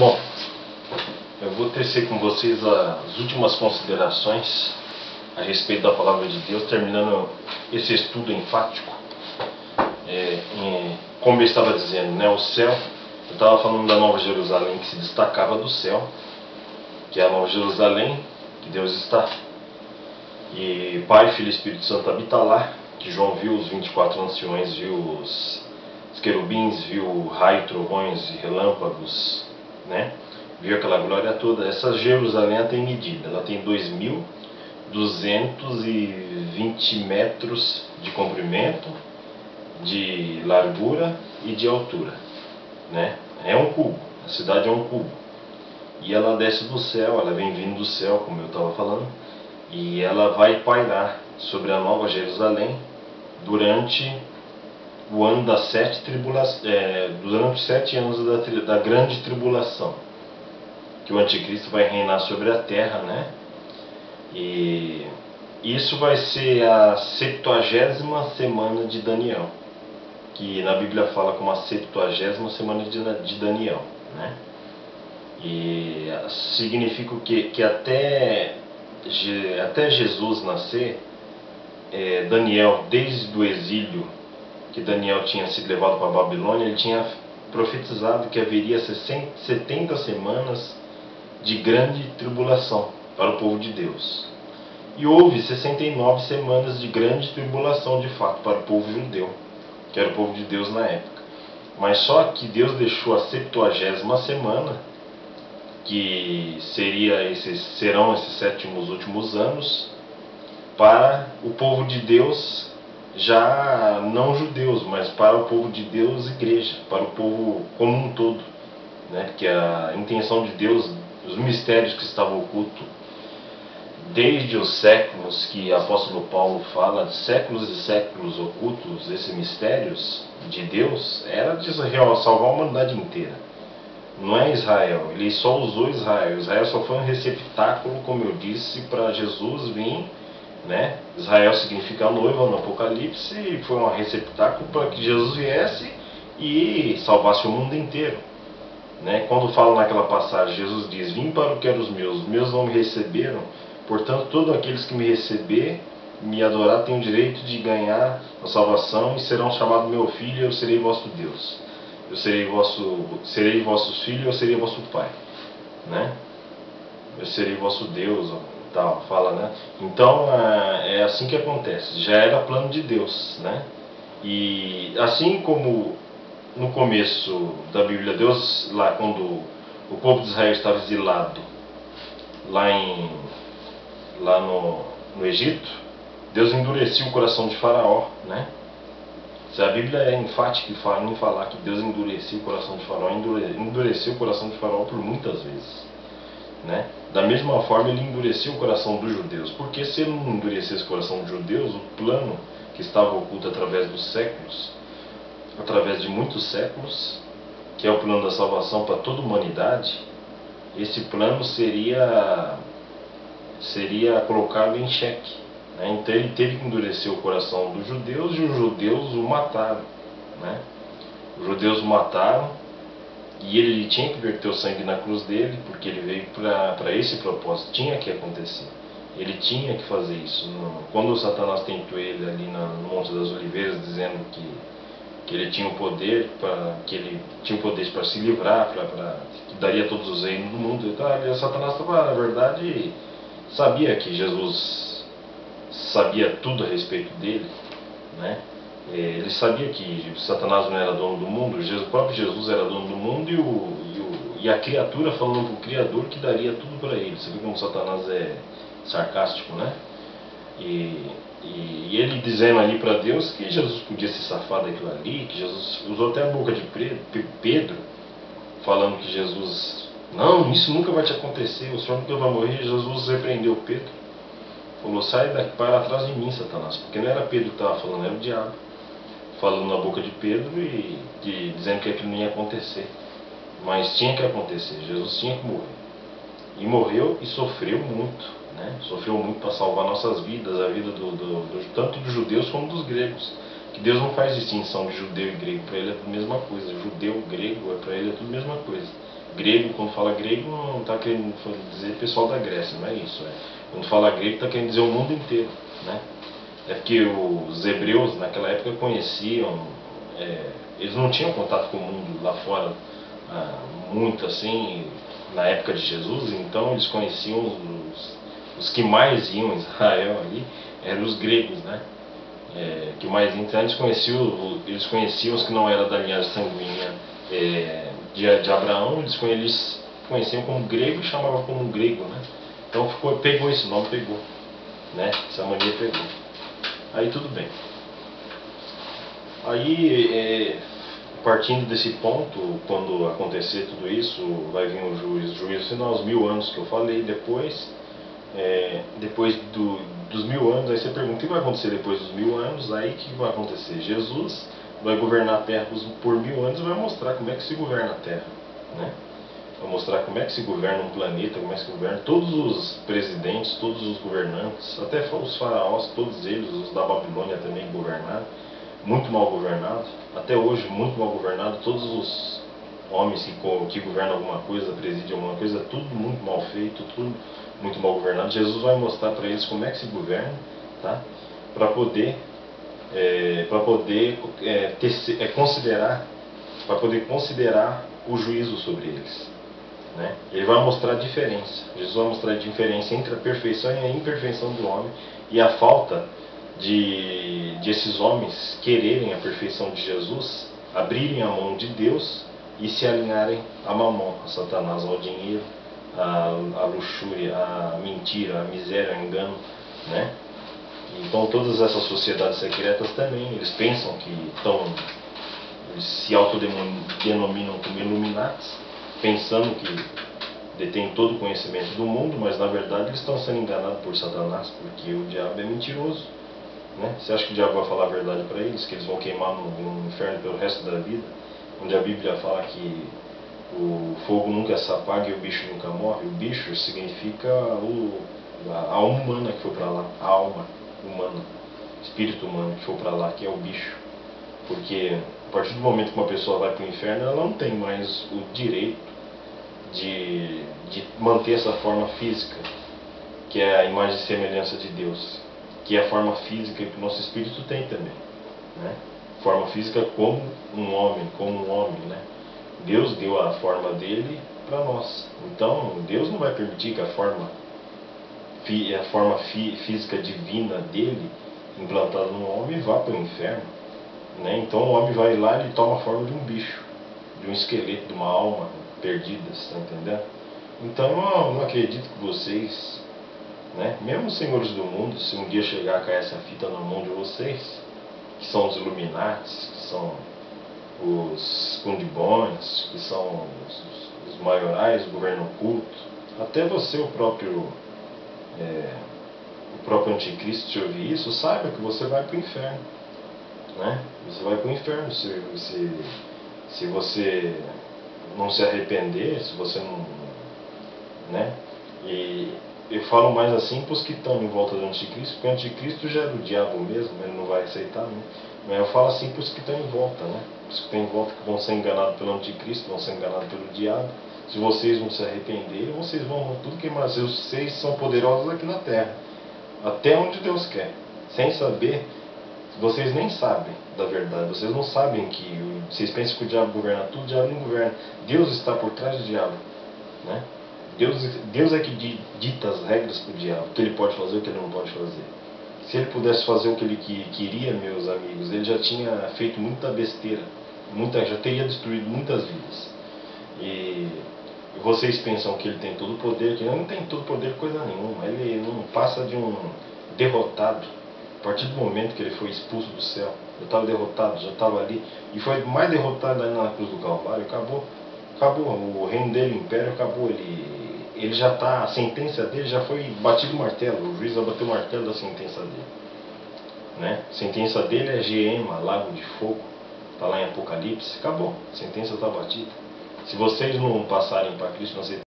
Bom, eu vou tecer com vocês as últimas considerações a respeito da Palavra de Deus, terminando esse estudo enfático. Como eu estava dizendo, né, o céu, eu estava falando da Nova Jerusalém que se destacava do céu, que é a Nova Jerusalém, que Deus está. E Pai, Filho e Espírito Santo habitam lá, que João viu os 24 anciões, viu os querubins, viu raio, trovões e relâmpagos, né? Viu aquela glória toda. Essa Jerusalém ela tem medida, ela tem 2.220 metros de comprimento, de largura e de altura, né? É um cubo, a cidade é um cubo. E ela desce do céu, ela vem vindo do céu, como eu estava falando, e ela vai pairar sobre a Nova Jerusalém durante o ano das durante os 7 anos da grande tribulação, que o anticristo vai reinar sobre a terra, né? E isso vai ser a 70ª semana de Daniel, que na Bíblia fala como a 70ª semana de Daniel, né? E significa o quê? Que até Jesus nascer, Daniel, desde o exílio, que Daniel tinha sido levado para a Babilônia, ele tinha profetizado que haveria 70 semanas de grande tribulação para o povo de Deus. E houve 69 semanas de grande tribulação de fato para o povo judeu, que era o povo de Deus na época. Mas só que Deus deixou a 70ª semana, que serão esses 7 últimos anos, para o povo de Deus, já não judeus, mas para o povo de Deus, igreja, para o povo como um todo, né? Porque a intenção de Deus, os mistérios que estavam ocultos desde os séculos, que o apóstolo Paulo fala, séculos e séculos ocultos, esses mistérios de Deus, era de salvar a humanidade inteira. Não é Israel, ele só usou Israel. Israel só foi um receptáculo, como eu disse, para Jesus vir, né? Israel significa noiva no Apocalipse, e foi um receptáculo para que Jesus viesse e salvasse o mundo inteiro, né? Quando fala naquela passagem, Jesus diz: vim para o que eram os meus não me receberam, portanto todos aqueles que me receber, me adorar, têm o direito de ganhar a salvação e serão chamados meu filho, e eu serei vosso Deus. Eu serei vossos filhos, eu serei vosso pai, né? Eu serei vosso Deus, tal, fala, né? Então é assim que acontece. Já era plano de Deus, né? E assim como no começo da Bíblia, Deus, lá quando o povo de Israel estava exilado lá no Egito, Deus endureceu o coração de Faraó, né? Se a Bíblia é enfática em falar que Deus endureceu o coração de Faraó, endureceu o coração de Faraó por muitas vezes, né? Da mesma forma ele endureceu o coração dos judeus, porque se ele não endurecesse o coração dos judeus, o plano que estava oculto através dos séculos, através de muitos séculos, que é o plano da salvação para toda a humanidade, esse plano seria colocado em xeque. Então ele teve que endurecer o coração dos judeus, e os judeus o mataram, né? Os judeus o mataram, e ele tinha que verter o sangue na cruz dele, porque ele veio para esse propósito, tinha que acontecer. Ele tinha que fazer isso. Quando o Satanás tentou ele ali no Monte das Oliveiras, dizendo que ele tinha o poder para se livrar, que daria todos os reinos do mundo, Satanás estava, na verdade, sabia que Jesus sabia tudo a respeito dele, né? Ele sabia que Satanás não era dono do mundo, o próprio Jesus era dono do mundo, e a criatura falando para o Criador que daria tudo para ele. Você vê como Satanás é sarcástico, né? E ele dizendo ali para Deus que Jesus podia se safar daquilo ali, que Jesus usou até a boca de Pedro, falando que Jesus, não, isso nunca vai te acontecer, o Senhor nunca vai morrer. Jesus repreendeu Pedro, falou: sai daqui, para trás de mim, Satanás, porque não era Pedro que estava falando, era o diabo falando na boca de Pedro e dizendo que aquilo não ia acontecer, mas tinha que acontecer. Jesus tinha que morrer, e morreu e sofreu muito, né? Sofreu muito para salvar nossas vidas, a vida tanto dos judeus como dos gregos, que Deus não faz distinção de judeu e grego, para ele é tudo a mesma coisa. Judeu, grego, para ele é tudo a mesma coisa. Grego, quando fala grego, não está querendo dizer pessoal da Grécia, não é isso. Quando fala grego, está querendo dizer o mundo inteiro, né? É porque os hebreus naquela época conheciam, eles não tinham contato com o mundo lá fora muito assim, na época de Jesus, então eles conheciam os que mais iam a Israel ali, eram os gregos, né? Que mais então eles conheciam os que não eram da linhagem sanguínea de Abraão, eles conheciam como grego e chamavam como grego, né? Então pegou esse nome, pegou, né? Essa mania pegou. Aí tudo bem. Aí, partindo desse ponto, quando acontecer tudo isso, vai vir o juízo final, os 1000 anos que eu falei depois. Depois dos 1000 anos, aí você pergunta o que vai acontecer depois dos 1000 anos. Aí que vai acontecer? Jesus vai governar a terra por 1000 anos e vai mostrar como é que se governa a terra, né? Vai mostrar como é que se governa um planeta, como é que se governa todos os presidentes, todos os governantes, até os faraós, todos eles, os da Babilônia também governaram, muito mal governado, até hoje muito mal governado, todos os homens que governam alguma coisa, presidem alguma coisa, tudo muito mal feito, tudo muito mal governado. Jesus vai mostrar para eles como é que se governa, tá? Para poder considerar o juízo sobre eles, né? Ele vai mostrar a diferença. Jesus vai mostrar a diferença entre a perfeição e a imperfeição do homem e a falta de esses homens quererem a perfeição de Jesus, abrirem a mão de Deus e se alinharem a Mamon, a Satanás, ao dinheiro, a luxúria, a mentira, a miséria, o engano, né? Então todas essas sociedades secretas também, eles pensam que eles se autodenominam como Illuminatis, pensando que detêm todo o conhecimento do mundo, mas na verdade eles estão sendo enganados por Satanás, porque o diabo é mentiroso, né? Você acha que o diabo vai falar a verdade para eles, que eles vão queimar no inferno pelo resto da vida, onde a Bíblia fala que o fogo nunca se apaga e o bicho nunca morre? O bicho significa a alma humana que foi para lá, a alma humana, espírito humano que foi para lá, que é o bicho. Porque a partir do momento que uma pessoa vai para o inferno, ela não tem mais o direito de manter essa forma física, que é a imagem e semelhança de Deus, que é a forma física que o nosso espírito tem também, né? Forma física como um homem, né? Deus deu a forma dele para nós, então Deus não vai permitir que a forma física divina dele implantada no homem vá para o inferno, né? Então o homem vai lá e ele toma a forma de um bicho, de um esqueleto, de uma alma perdida, está entendendo? Então eu não acredito que vocês, né, mesmo os senhores do mundo, se um dia chegar a cair essa fita na mão de vocês, que são os Illuminatis, que são os Kundibons, que são os maiorais, o governo oculto, até você, o próprio anticristo, se ouvir isso, saiba que você vai para o inferno, né? Você vai para o inferno se você não se arrepender, se você não, né? E eu falo mais assim para os que estão em volta do anticristo, porque o anticristo já é do diabo mesmo, ele não vai aceitar, né? Mas eu falo assim para os que estão em volta, né? Os que estão em volta que vão ser enganados pelo anticristo, vão ser enganados pelo diabo. Se vocês não se arrependerem, vocês vão tudo queimar. Vocês são poderosos aqui na terra, até onde Deus quer, sem saber. Vocês nem sabem da verdade, vocês não sabem que vocês pensam que o diabo governa tudo, o diabo não governa. Deus está por trás do diabo, né? Deus é que dita as regras para o diabo, o que ele pode fazer e o que ele não pode fazer. Se ele pudesse fazer o que ele queria, meus amigos, ele já tinha feito muita besteira, já teria destruído muitas vidas. E vocês pensam que ele tem todo o poder, que ele não tem todo o poder coisa nenhuma, ele não passa de um derrotado. A partir do momento que ele foi expulso do céu, eu estava derrotado, já estava ali, e foi mais derrotado ainda na cruz do Calvário. Acabou, o reino dele, o império acabou, ele já está, a sentença dele já foi batido o martelo, o juiz já bateu o martelo da sentença dele, né? A sentença dele é Geema, lago de fogo, está lá em Apocalipse, acabou, a sentença está batida. Se vocês não passarem para Cristo, não